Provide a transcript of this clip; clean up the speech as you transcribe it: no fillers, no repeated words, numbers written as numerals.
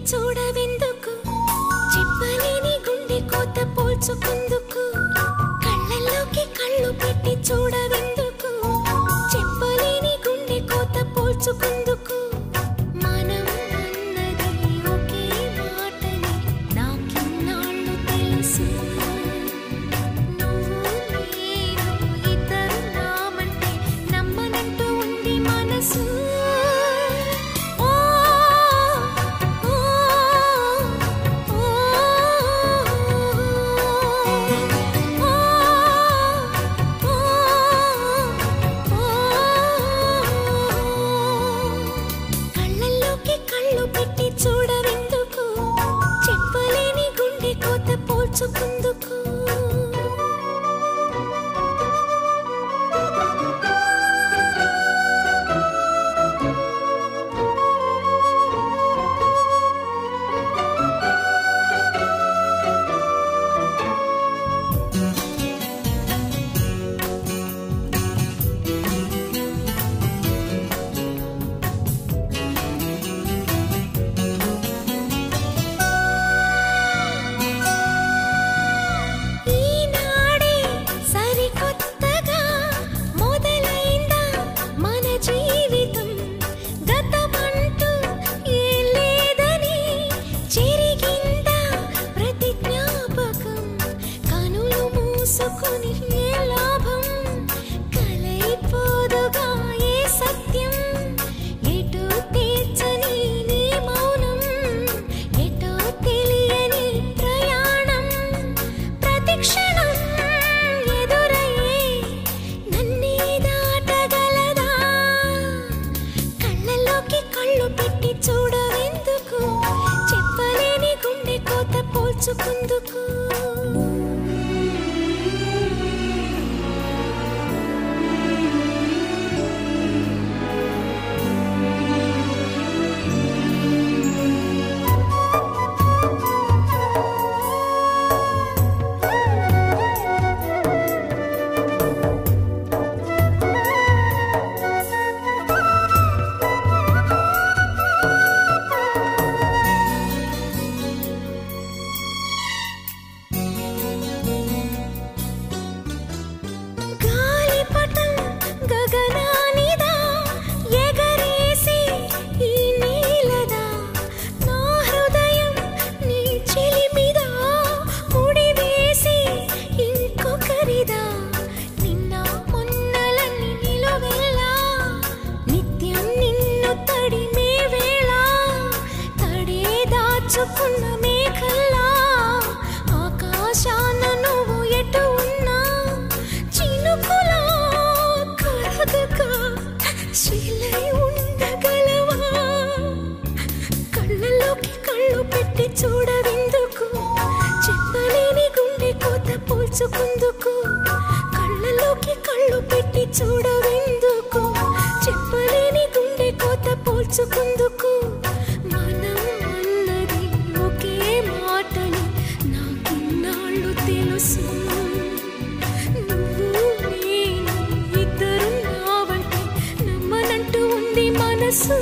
చూడవెందుకు చెప్పలేని గుండె కోత పోల్చుకుందుకు కళ్ళల్లోకి కళ్ళు పెట్టి చూడవెందుకు చెప్పలేని గుండె కోత పోల్చుకుందుకు మనం అన్నది ఒకే మాటని నాకిన్నాళ్ళు తెలుసు నువ్వు నేను ఇద్దరు నామంటే నమ్మనంటూ ఉంది మనసు చూడవెందుకు చెప్పలేని గుండె కోత పోల్చుకుందుకు చూడవెందుకు చెప్పలేని గుండె కోత పోల్చుకుందుకు మేఘల్లా ఆకాశాన నువ్వు ఎటు ఉన్నా చినుకులా కరగక శిలై ఉండగలవా కళ్ళలోకి కళ్ళు పెట్టి చూడవెందుకు చెప్పలేని గుండె కోత పోల్చుకుందుకు కళ్ళలోకి కళ్ళు పెట్టి చూడవెందుకు చెప్పలేని గుండె కోత పోల్చుకుందుకు మనం తెలుసు నువ్వు నేను ఇద్దరు నావంటే నమ్మనంటూ ఉంది మనసు